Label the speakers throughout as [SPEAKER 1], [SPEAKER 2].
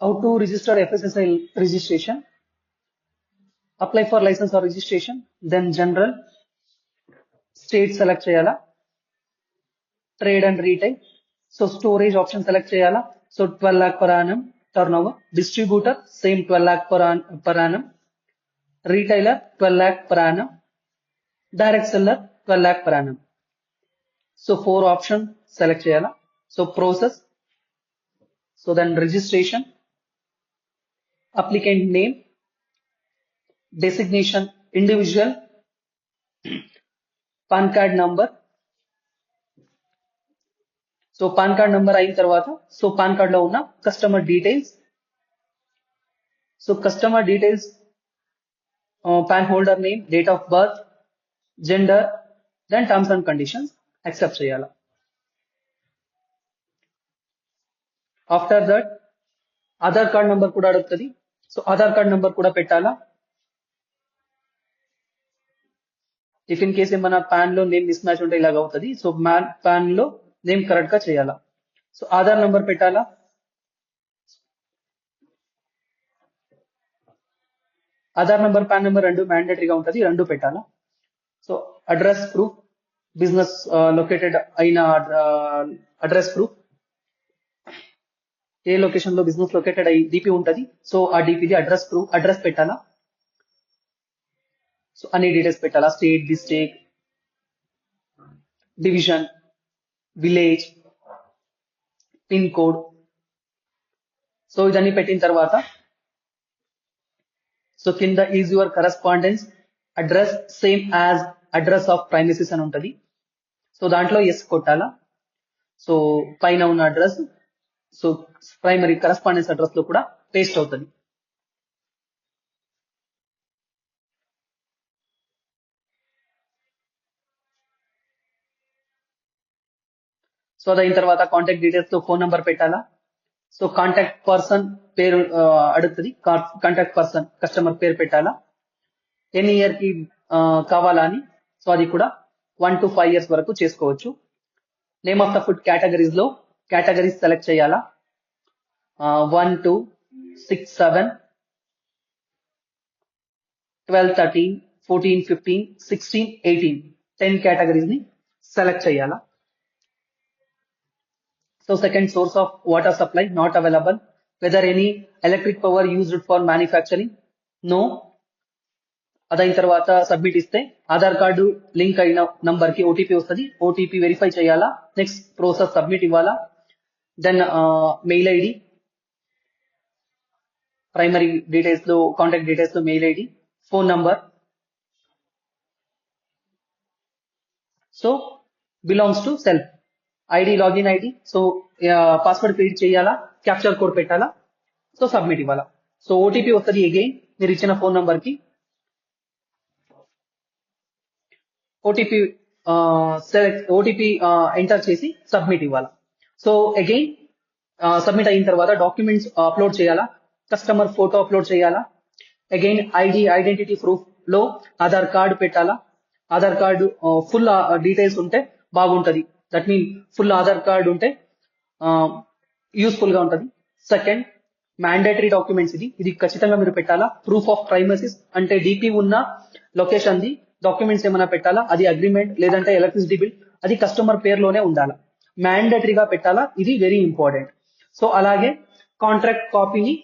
[SPEAKER 1] How to register FSSI registration? Apply for license or registration, then general, state select cheyala, trade and retail. So storage option select cheyala. So 12 lakh per annum turnover. Distributor same 12 lakh per annum. Retailer 12 lakh per annum. Direct seller 12 lakh per annum. So 4 option select cheyala. So process. So then registration, applicant name, designation individual, PAN card number. So PAN card number అయిన తర్వాత so PAN card లో ఉన్న customer details, so customer details, PAN holder name, date of birth, gender, then terms and conditions accept చేయాలి. After that Aadhaar card number కూడా అడుగుతుంది. So Aadhaar card number కూడా పెట్టాలా. If in case ఏమైనా పాన్ లో name mismatch ఉంటే ఇలాగ అవుతుంది. సో పాన్ లో నేమ్ కరెక్ట్ గా చేయాలా. సో ఆధార్ నెంబర్ పెట్టాలా. ఆధార్ నెంబర్ పాన్ నెంబర్ రెండు మ్యాండేటరీగా ఉంటుంది, రెండు పెట్టాలా. So address proof, business located అయిన అడ్రస్ ప్రూఫ్, ఏ లొకేషన్ లో బిజినెస్ లొకేటెడ్ అయ్యి డిపి ఉంటుంది. సో ఆ డిపిది అడ్రస్ ప్రూఫ్, అడ్రస్ పెట్టాలా. సో అన్ని డీటెయిల్స్ పెట్టాలా. State, district, division, village, pin code. So ఇదన్నీ పెట్టిన తర్వాత సో కింద is your correspondence address same as address of premises అని ఉంటుంది. సో దాంట్లో ఎస్ కొట్టాలా. సో పైన ఉన్న address so primary correspondence address లో కూడా పేస్ట్ అవుతుంది. సో అదైన తర్వాత కాంటాక్ట్ డీటెయిల్స్ తో ఫోన్ నంబర్ పెట్టాలా. సో కాంటాక్ట్ పర్సన్ పేరు అడుగుతుంది. కాంటాక్ట్ పర్సన్ కస్టమర్ పేరు పెట్టాలా. ఎన్ని ఇయర్ కి కావాలా అని. సో అది కూడా 1 to 5 years వరకు చేసుకోవచ్చు. Name of the food categories లో కేటగిరీస్ సెలెక్ట్ చేయాలా. 1, 2, 6, 7, 12, 13, 14, 15, 16, 18 10 కేటగిరీస్ ని సెలెక్ట్ చేయాలా. So second source of water supply not available. Whether any electric power used for manufacturing, no. అదైన తర్వాత సబ్మిట్ ఇస్తే ఆధార్ కార్డు లింక్ అయిన నంబర్ కి ఓటీపీ వస్తుంది. ఓటీపీ వెరిఫై చేయాలా. నెక్స్ట్ ప్రాసెస్ సబ్మిట్ ఇవ్వాలా. Then mail ID, primary details లో contact details లో mail ID, phone number. So belongs to self. ID login ID. So password create చేయాలా, capture code పెట్టాలా. So submit ఇవ్వాలా. So OTP వస్తుంది again మీరు ఇచ్చిన phone number కి. ఓటీపీ ఓటీపీ ఎంటర్ చేసి సబ్మిట్ ఇవ్వాలా. సో అగైన్ సబ్మిట్ అయిన తర్వాత డాక్యుమెంట్స్ అప్లోడ్ చేయాలా. కస్టమర్ ఫోటో అప్లోడ్ చేయాలా. అగైన్ ఐడెంటిటీ ప్రూఫ్ లో ఆధార్ కార్డు పెట్టాలా. ఆధార్ కార్డు ఫుల్ డీటెయిల్స్ ఉంటే బాగుంటది. That mean full Aadhaar card ఉంటే యూస్ఫుల్ గా ఉంటది. సెకండ్ మ్యాండేటరీ డాక్యుమెంట్స్ ఇది ఖచ్చితంగా మీరు పెట్టాలా. ప్రూఫ్ ఆఫ్ ప్రైమసీస్ అంటే డిపి ఉన్న లొకేషన్ ది డాక్యుమెంట్స్ ఏమైనా పెట్టాలా. అది అగ్రిమెంట్ లేదంటే ఎలక్ట్రిసిటీ బిల్, అది కస్టమర్ పేరులోనే ఉండాలా. మ్యాండేటరీగా పెట్టాలా. ఇది వెరీ ఇంపార్టెంట్. సో అలాగే కాంట్రాక్ట్ కాపీని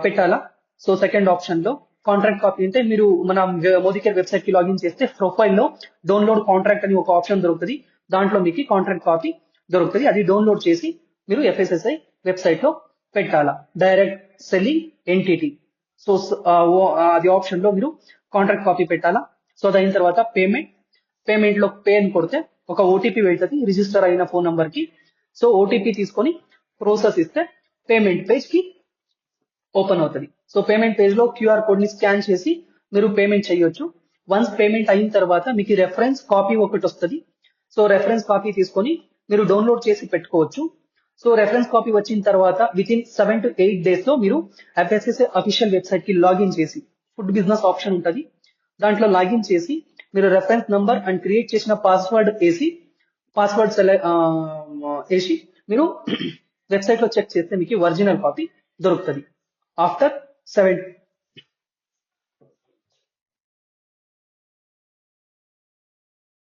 [SPEAKER 1] పెట్టాలా. సో సెకండ్ ఆప్షన్ లో కాంట్రాక్ట్ కాపీ అంటే మీరు మన మోదీకేర్ వెబ్సైట్ కి లాగిన్ చేస్తే ప్రొఫైల్ లో డౌన్లోడ్ కాంట్రాక్ట్ అని ఒక ఆప్షన్ దొరుకుతుంది. దాంట్లో మీకు కాంట్రాక్ట్ కాపీ దొరుకుతుంది. అది డౌన్లోడ్ చేసి మీరు ఎఫ్ఎస్ఎస్ఐ వెబ్సైట్ లో పెట్టాలా. Direct selling entity. సో అది ఆప్షన్ లో మీరు కాంట్రాక్ట్ కాపీ పెట్టాలా. సో అది అయిన తర్వాత పేమెంట్ లో పే అని కొడితే ఒక ఓటీపీ వెళ్తుంది రిజిస్టర్ అయిన ఫోన్ నంబర్ కి. సో ఓటీపీ తీసుకొని ప్రాసెస్ ఇస్తే పేమెంట్ పేజ్ కి ఓపెన్ అవుతుంది. సో పేమెంట్ పేజ్ లో క్యూఆర్ కోడ్ ని స్కాన్ చేసి మీరు పేమెంట్ చేయొచ్చు. వన్స్ పేమెంట్ అయిన తర్వాత మీకు రెఫరెన్స్ కాపీ ఒకటి వస్తుంది. సో రెఫరెన్స్ కాపీ తీసుకొని మీరు డౌన్లోడ్ చేసి పెట్టుకోవచ్చు. సో రెఫరెన్స్ కాపీ వచ్చిన తర్వాత విత్ ఇన్ 7 to 8 days లో మీరు ఎఫ్ఎస్ఎస్ఐ అఫీషియల్ వెబ్సైట్ కి లాగిన్ చేసి ఫుడ్ బిజినెస్ ఆప్షన్ ఉంటుంది. దాంట్లో లాగిన్ చేసి మీరు రెఫరెన్స్ నంబర్ అండ్ క్రియేట్ చేసిన పాస్వర్డ్ వేసి మీరు వెబ్సైట్ లో చెక్ చేస్తే మీకు ఒరిజినల్ కాపీ దొరుకుతుంది ఆఫ్టర్ 7